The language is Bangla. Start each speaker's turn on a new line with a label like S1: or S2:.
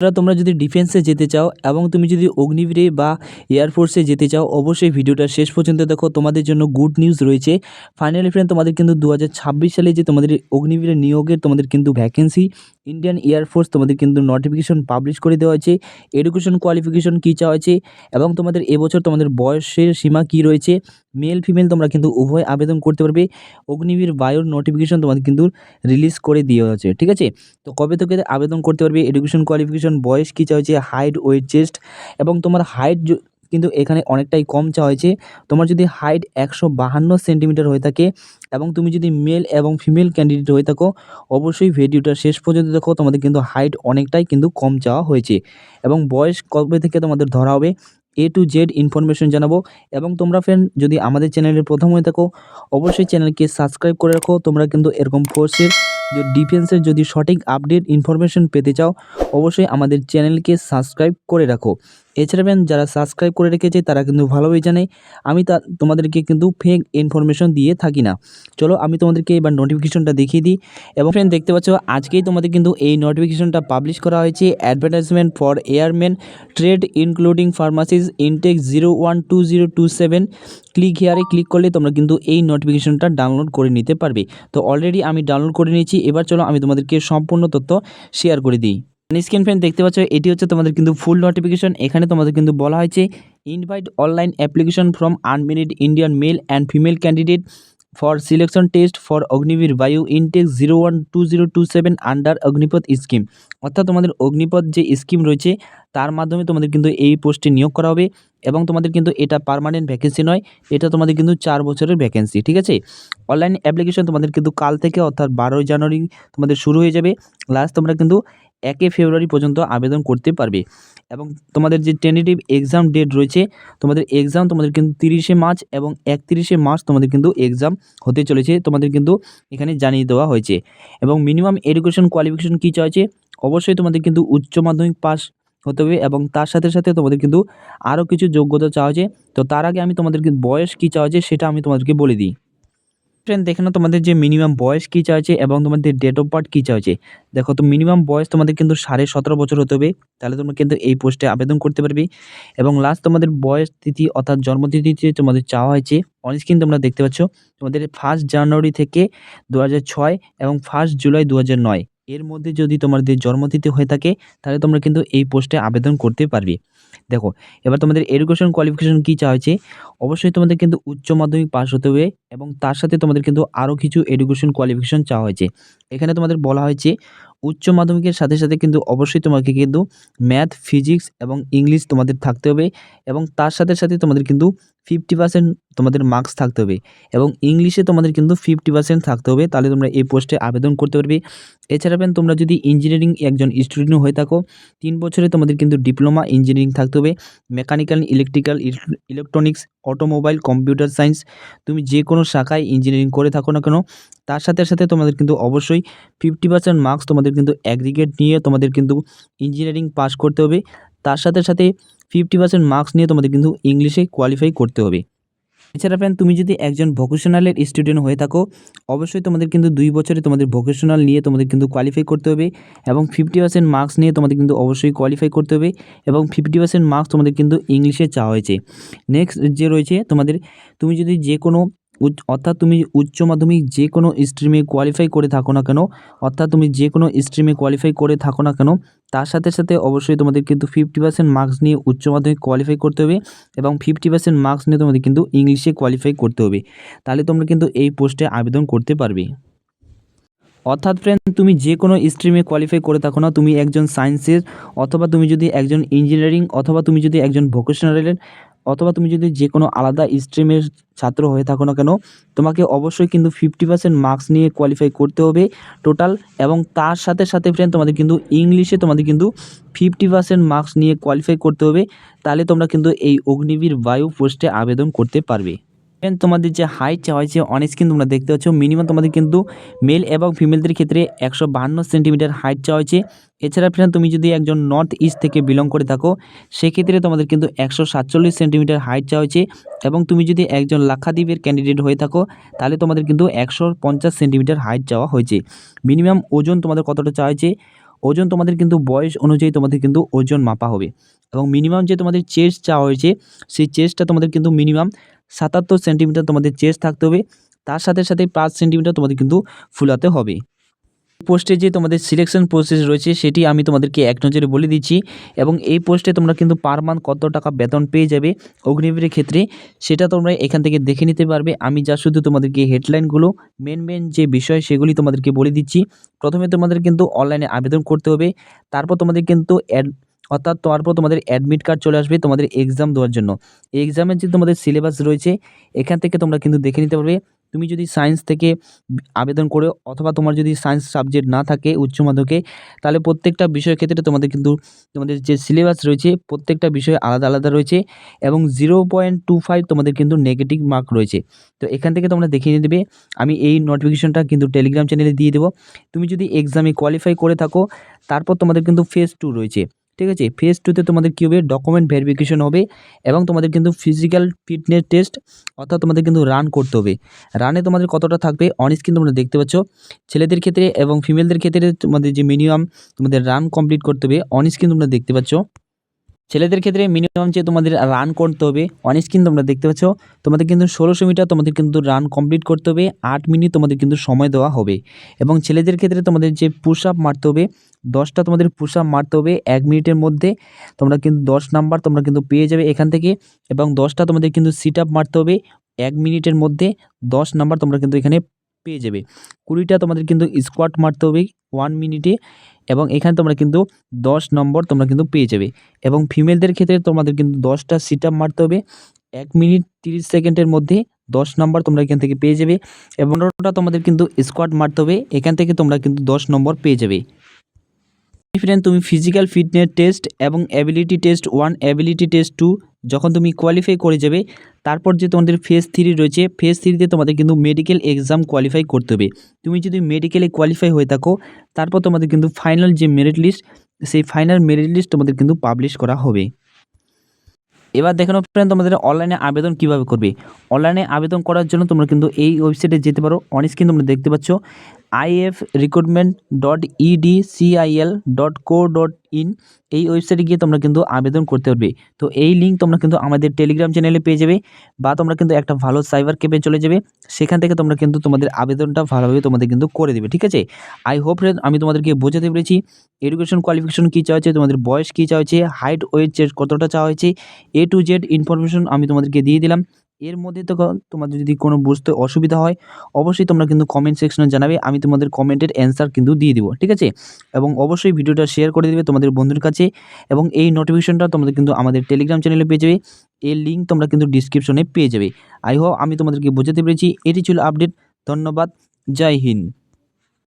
S1: তোমরা যদি ডিফেন্সে যেতে চাও এবং তুমি যদি অগ্নিবীরে বা এয়ারফোর্সে যেতে চাও, অবশ্যই ভিডিওটা শেষ পর্যন্ত দেখো। তোমাদের জন্য গুড নিউজ রয়েছে। ফাইনালি ফ্রেন্ড, তোমাদের কিন্তু 2026 সালে যে তোমাদের অগ্নিবীরে নিয়োগের তোমাদের কিন্তু ভ্যাকেন্সি, ইন্ডিয়ান এয়ারফোর্স তোমাদের কিন্তু নোটিফিকেশন পাবলিশ করে দেওয়া হয়েছে। এডুকেশন কোয়ালিফিকেশন কী চাওয়া হয়েছে এবং তোমাদের এবছর তোমাদের বয়সের সীমা কী রয়েছে, মেল ফিমেল তোমরা কিন্তু উভয় আবেদন করতে পারবে। অগ্নিবীর বায়ুর নোটিফিকেশন তোমাদের কিন্তু রিলিজ করে দেওয়া হয়েছে, ঠিক আছে। তো কবে থেকে আবেদন করতে পারবে, এডুকেশন কোয়ালিফিকেশন, বয়স কী চাওয়া হয়েছে, হাইট, ওয়েট, চেস্ট এবং তোমার হাইট কিন্তু এখানে অনেকটাই কম চাওয়া হয়েছে। তোমার যদি হাইট 152 সেন্টিমিটার হয়ে থাকে এবং তুমি যদি মেল এবং ফিমেল ক্যান্ডিডেট হয়ে থাকো, অবশ্যই ভিডিওটা শেষ পর্যন্ত দেখো। তোমাদের কিন্তু হাইট অনেকটাই কিন্তু কম চাওয়া হয়েছে এবং বয়স কবে থেকে তোমাদের ধরা হবে A to Z ইনফরমেশন জানাবো। এবং তোমরা ফ্রেন্ড যদি আমাদের চ্যানেলের প্রথম হয়ে থাকো, অবশ্যই চ্যানেলকে সাবস্ক্রাইব করে রাখো। তোমরা কিন্তু এরকম ফোর্সের যে ডিফেন্সের যদি সঠিক আপডেট ইনফরমেশন পেতে চাও, অবশ্যই আমাদের চ্যানেলকে সাবস্ক্রাইব করে রাখো। এছাড়া ফ্রেন্ড, যারা সাবস্ক্রাইব করে রেখেছে তারা কিন্তু ভালোই জানে আমি তোমাদেরকে কিন্তু ফেক ইনফরমেশন দিয়ে থাকি না। চলো আমি তোমাদেরকে এবার নোটিফিকেশনটা দেখিয়ে দিই। এবং ফ্রেন্ড, দেখতে পাচ্ছ আজকেই তোমাদের কিন্তু এই নোটিফিকেশনটা পাবলিশ করা হয়েছে। Advertisement for airman trade including pharmacies intake 012027। Click হিয়ারে ক্লিক করলে তোমরা কিন্তু এই নোটিফিকেশনটা ডাউনলোড করে নিতে পারবে। তো অলরেডি আমি ডাউনলোড করে নিয়েছি। এবার চলো আমি তোমাদেরকে সম্পূর্ণ তথ্য শেয়ার করে দিই। স্ক্রিন ফ্রেন্ড, দেখতে পাচ্ছ এটি হচ্ছে তোমাদের কিন্তু ফুল নোটিফিকেশন। এখানে তোমাদের কিন্তু বলা হয়েছে invite online application from unmarried Indian male and female candidate for selection test for Agniveer বায়ু ইনটেক 012027 আন্ডার অগ্নিপথ স্কিম। অর্থাৎ তোমাদের অগ্নিপথ যে স্কিম রয়েছে তার মাধ্যমে তোমাদের কিন্তু এই পোস্টে নিয়োগ করা হবে। এবং তোমাদের কিন্তু এটা পার্মানেন্ট ভ্যাকেন্সি নয়, এটা তোমাদের কিন্তু 4 বছরের ভ্যাকেন্সি, ঠিক আছে। অনলাইন অ্যাপ্লিকেশন তোমাদের কিন্তু কাল থেকে অর্থাৎ 12 জানুয়ারি তোমাদের শুরু হয়ে যাবে। লাস্ট তোমরা কিন্তু 1 ফেব্রুয়ারি পর্যন্ত আবেদন করতে পারবে। এবং তোমাদের যে টেন্টেটিভ এক্সাম ডেট রয়েছে, তোমাদের এক্সাম তোমাদের কিন্তু 30শে মার্চ এবং 31শে মার্চ তোমাদের কিন্তু এক্সাম হতে চলেছে, তোমাদের কিন্তু এখানে জানিয়ে দেওয়া হয়েছে। এবং মিনিমাম এডুকেশন কোয়ালিফিকেশন কী চাইছে, অবশ্যই তোমাদের কিন্তু উচ্চ মাধ্যমিক পাস হতে হবে এবং তার সাথে সাথে তোমাদের কিন্তু আরও কিছু যোগ্যতা চাওয়া হয়েছে। তো তার আগে আমি তোমাদেরকে বয়স কী চাওয়া হয়েছে সেটা আমি তোমাদেরকে বলে দিই। ফ্রেন্ড, দেখে নাও তোমাদের যে মিনিমাম বয়স কী চাইছে এবং তোমাদের ডেট অফ বার্থ কী চাইছে। দেখো, তো মিনিমাম বয়স তোমাদের কিন্তু 17.5 বছর হতে হবে, তাহলে তোমরা কিন্তু এই পোস্টে আবেদন করতে পারবে। এবং লাস্ট তোমাদের বয়স তিথি অর্থাৎ জন্মতিথিতে তোমাদের চাওয়া হয়েছে অন স্ক্রিন তোমরা দেখতে পাচ্ছ। তোমাদের 1 জানুয়ারি থেকে 2006 এবং 1 জুলাই 2009 এর মধ্যে যদি তোমাদের জন্মতিথি হয়ে থাকে, তাহলে তোমরা কিন্তু এই পোস্টে আবেদন করতে পারবে। দেখো, এবার তোমাদের এডুকেশন কোয়ালিফিকেশন কী চাওয়া হয়েছে, অবশ্যই তোমাদের কিন্তু উচ্চ মাধ্যমিক পাস হতে হবে এবং তার সাথে তোমাদের কিন্তু আরও কিছু এডুকেশন কোয়ালিফিকেশন চাওয়া হয়েছে। এখানে তোমাদের বলা হয়েছে উচ্চ মাধ্যমিকের সাথে সাথে কিন্তু অবশ্যই তোমাকে কিন্তু ম্যাথ, ফিজিক্স এবং ইংলিশ তোমাদের থাকতে হবে এবং তার সাথে সাথে তোমাদের কিন্তু 50% তোমাদের মার্কস থাকতে হবে এবং ইংলিশে তোমাদের কিন্তু 50% থাকতে হবে, তাহলে তোমরা এই পোস্টে আবেদন করতে পারবে। এছাড়া তোমরা যদি ইঞ্জিনিয়ারিং একজন স্টুডেন্ট হয়ে থাকো, 3 বছরে তোমাদের কিন্তু ডিপ্লোমা ইঞ্জিনিয়ারিং থাকতে হবে, mechanical, electrical, electronics, automobile, computer science, তুমি যে কোনো শাখায় ইঞ্জিনিয়ারিং করে থাকো না কেন, তার সাথে সাথে তোমাদের কিন্তু অবশ্যই 50% মার্কস তোমাদের কিন্তু অ্যাগ্রিগেট নিয়ে তোমাদের কিন্তু ইঞ্জিনিয়ারিং পাস করতে হবে। তার সাথে সাথে 50% মার্কস নিয়ে তোমাদের কিন্তু ইংলিশে কোয়ালিফাই করতে হবে। এছাড়া ফ্রেন্ড, তুমি যদি একজন ভোকেশনালের স্টুডেন্ট হয়ে থাকো, অবশ্যই তোমাদের কিন্তু 2 বছরে তোমাদের ভোকেশনাল নিয়ে তোমাদের কিন্তু কোয়ালিফাই করতে হবে এবং 50% মার্কস নিয়ে তোমাদের কিন্তু অবশ্যই কোয়ালিফাই করতে হবে এবং 50% মার্কস তোমাদের কিন্তু ইংলিশে চাওয়া হয়েছে। নেক্সট যে রয়েছে তোমাদের, তুমি যদি যে কোনো অর্থাৎ তুমি উচ্চ মাধ্যমিক যে কোনো স্ট্রিমে কোয়ালিফাই করে থাকো না কেন, অর্থাৎ তুমি যে কোনো স্ট্রিমে কোয়ালিফাই করে থাকো না কেন, তার সাথে সাথে অবশ্যই তোমাদের কিন্তু 50% মার্কস নিয়ে উচ্চ মাধ্যমিক কোয়ালিফাই করতে হবে এবং 50% মার্কস নিয়ে তোমাদের কিন্তু ইংলিশে কোয়ালিফাই করতে হবে, তাহলে তোমরা কিন্তু এই পোস্টে আবেদন করতে পারবে। অর্থাৎ ফ্রেন্ড, তুমি যে কোনো স্ট্রিমে কোয়ালিফাই করে থাকো না, তুমি একজন সায়েন্সের অথবা তুমি যদি একজন ইঞ্জিনিয়ারিং অথবা তুমি যদি একজন ভোকেশনালের অথবা তুমি যদি যে কোনো আলাদা স্ট্রিমের ছাত্র হয়ে থাকো না কেন, তোমাকে অবশ্যই কিন্তু 50% মার্কস নিয়ে কোয়ালিফাই করতে হবে টোটাল। এবং তার সাথে সাথে ফ্রেন্ড, তোমাদের কিন্তু ইংলিশে তোমাদের কিন্তু 50% মার্কস নিয়ে কোয়ালিফাই করতে হবে, তাহলে তোমরা কিন্তু এই অগ্নিবীর বায়ু পোস্টে আবেদন করতে পারবে। ফ্রেন্ড, তোমাদের যে হাইট চাওয়া হয়েছে অন স্ক্রিন তোমরা দেখতে পাচ্ছ, মিনিমাম তোমাদের কিন্তু মেল এবং ফিমেলদের ক্ষেত্রে 152 সেন্টিমিটার হাইট চাওয়া হয়েছে। এছাড়া ফ্রেন্ড, তুমি যদি একজন নর্থ ইস্ট থেকে বিলং করে থাকো, সেক্ষেত্রে তোমাদের কিন্তু 147 সেন্টিমিটার হাইট চাওয়া হয়েছে এবং তুমি যদি একজন লাক্ষাদ্বীপের ক্যান্ডিডেট হয়ে থাকো, তাহলে তোমাদের কিন্তু 150 সেন্টিমিটার হাইট চাওয়া হয়েছে। মিনিমাম ওজন তোমাদের কতটা চাওয়া হয়েছে, ওজন তোমাদের কিন্তু বয়স অনুযায়ী তোমাদের কিন্তু ওজন মাপা হবে এবং মিনিমাম যে তোমাদের চেস্ট চাওয়া হয়েছে সেই চেস্টটা তোমাদের কিন্তু মিনিমাম 77 সেন্টিমিটার তোমাদের চেস্ট থাকতে হবে, তার সাথে সাথে 5 সেন্টিমিটার তোমাদের কিন্তু ফুলাতে হবে। পোস্টে যে তোমাদের সিলেকশন প্রসেস রয়েছে সেটি আমি তোমাদেরকে এক নজরে বলে দিচ্ছি এবং এই পোস্টে তোমরা কিন্তু পার মান্থ কত টাকা বেতন পেয়ে যাবে অগ্নিবীরের ক্ষেত্রে সেটা তোমরা এখান থেকে দেখে নিতে পারবে। আমি যা শুধু তোমাদেরকে হেডলাইনগুলো মেন যে বিষয় সেগুলি তোমাদেরকে বলে দিচ্ছি। প্রথমে তোমাদের কিন্তু অনলাইনে আবেদন করতে হবে, তারপর তোমাদের কিন্তু তারপর তোমাদের অ্যাডমিট কার্ড চলে আসবে তোমাদের এক্সাম দেওয়ার জন্য। এই এক্সামের যে তোমাদের সিলেবাস রয়েছে এখান থেকে তোমরা কিন্তু দেখে নিতে পারবে। তুমি যদি সায়েন্স থেকে আবেদন করো অথবা তোমার যদি সায়েন্স সাবজেক্ট না থাকে উচ্চ মাধ্যমিকে, তাহলে প্রত্যেকটা বিষয়ের ক্ষেত্রে তোমাদের কিন্তু তোমাদের যে সিলেবাস রয়েছে প্রত্যেকটা বিষয় আলাদা আলাদা রয়েছে এবং 0.25 তোমাদের কিন্তু নেগেটিভ মার্ক রয়েছে। তো এখান থেকে তোমরা দেখিয়ে দেবে, আমি এই নোটিফিকেশনটা কিন্তু টেলিগ্রাম চ্যানেলে দিয়ে দেবো। তুমি যদি এক্সামে কোয়ালিফাই করে থাকো তারপর তোমাদের কিন্তু ফেজ 2 রয়েছে, ঠিক আছে। ফেজ 2তে তোমাদের কী হবে, ডকুমেন্ট ভেরিফিকেশন হবে এবং তোমাদের কিন্তু ফিজিক্যাল ফিটনেস টেস্ট অর্থাৎ তোমাদের কিন্তু রান করতে হবে। রানে তোমাদের কতটা থাকবে অন স্ক্রিন তোমরা দেখতে পাচ্ছ। ছেলেদের ক্ষেত্রে এবং ফিমেলদের ক্ষেত্রে তোমাদের যে মিনিমাম তোমাদের রান কমপ্লিট করতে হবে অন স্ক্রিন তোমরা দেখতে পাচ্ছ। ছেলেদের ক্ষেত্রে মিনিমাম যে তোমাদের রান করতে হবে অন স্ক্রিন তোমরা দেখতে পাচ্ছ। তোমাদের কিন্তু 1600 মিটার তোমাদের কিন্তু রান কমপ্লিট করতে হবে, 8 মিনিট তোমাদের কিন্তু সময় দেওয়া হবে। এবং ছেলেদের ক্ষেত্রে তোমাদের যে পুশ আপ মারতে হবে 10টা তোমাদের পুশ আপ মারতে হবে 1 মিনিটের মধ্যে। তোমরা কিন্তু 10 নাম্বার তোমরা কিন্তু পেয়ে যাবে এখান থেকে এবং 10টা তোমাদের কিন্তু সিট আপ মারতে হবে 1 মিনিটের মধ্যে, 10 নাম্বার তোমরা কিন্তু এখানে পেয়ে যাবে। 20টা তোমাদের কিন্তু স্কোয়াট মারতে হবে 1 মিনিটে এবং এখানে তোমরা কিন্তু 10 নম্বর তোমরা কিন্তু পেয়ে যাবে। এবং ফিমেলদের ক্ষেত্রে তোমাদের কিন্তু 10টা সিট আপ মারতে হবে 1 মিনিট 30 সেকেন্ডের মধ্যে, 10 নম্বর তোমরা এখান থেকে পেয়ে যাবে। এবং 15টা তোমাদের কিন্তু স্কোয়াট মারতে হবে, এখান থেকে তোমরা কিন্তু 10 নম্বর পেয়ে যাবে। ফ্রেন্ড, তুমি ফিজিক্যাল ফিটনেস টেস্ট এবং অ্যাবিলিটি টেস্ট 1 অ্যাবিলিটি টেস্ট 2 যখন তুমি কোয়ালিফাই করে যাবে তারপর যে তোমাদের ফেজ 3 রয়েছে, ফেজ 3তে তোমাদের কিন্তু মেডিকেল এক্সাম কোয়ালিফাই করতে হবে। তুমি যদি মেডিকেলে কোয়ালিফাই হয়ে থাকো তারপর তোমাদের কিন্তু ফাইনাল যে মেরিট লিস্ট সেই ফাইনাল মেরিট লিস্ট তোমাদের কিন্তু পাবলিশ করা হবে। এবার দেখো ফ্রেন্ড, তোমাদের অনলাইনে আবেদন কিভাবে করবে। অনলাইনে আবেদন করার জন্য তোমরা কিন্তু এই ওয়েবসাইটে যেতে পারো। অন স্ক্রিন তোমরা দেখতে পাচ্ছ ifrecruitment.edcil.co.in, এই ওয়েবসাইটে গিয়ে তোমরা কিন্তু আবেদন করতে পারবে। তো এই লিঙ্ক তোমরা কিন্তু আমাদের টেলিগ্রাম চ্যানেলে পেয়ে যাবে বা তোমরা কিন্তু একটা ভালো সাইবার ক্যাফে চলে যাবে, সেখান থেকে তোমরা কিন্তু তোমাদের আবেদনটা ভালোভাবে তোমাদের কিন্তু করে দেবে, ঠিক আছে। আই হোপ ফ্রেন্ড আমি তোমাদেরকে বোঝাতে পেরেছি এডুকেশন কোয়ালিফিকেশন কী চাওয়া হয়েছে, তোমাদের বয়স কী চাওয়া হয়েছে, হাইট ওয়েট চেস্ট কতটা চাওয়া হয়েছে, A to Z ইনফরমেশন আমি তোমাদেরকে দিয়ে দিলাম। এর মধ্যে তো তোমাদের যদি কোনো বুঝতে অসুবিধা হয় অবশ্যই তোমরা কিন্তু কমেন্ট সেকশনে জানাবে, আমি তোমাদের কমেন্টের অ্যান্সার কিন্তু দিয়ে দিব, ঠিক আছে। এবং অবশ্যই ভিডিওটা শেয়ার করে দেবে তোমাদের বন্ধুর কাছে এবং এই নোটিফিকেশনটা তোমাদের কিন্তু আমাদের টেলিগ্রাম চ্যানেলে পেয়ে যাবে, এর লিঙ্ক তোমরা কিন্তু ডিসক্রিপশনে পেয়ে যাবে। আই হোপ আমি তোমাদেরকে বোঝাতে পেরেছি। এটি ছিল আপডেট। ধন্যবাদ। জয় হিন্দ।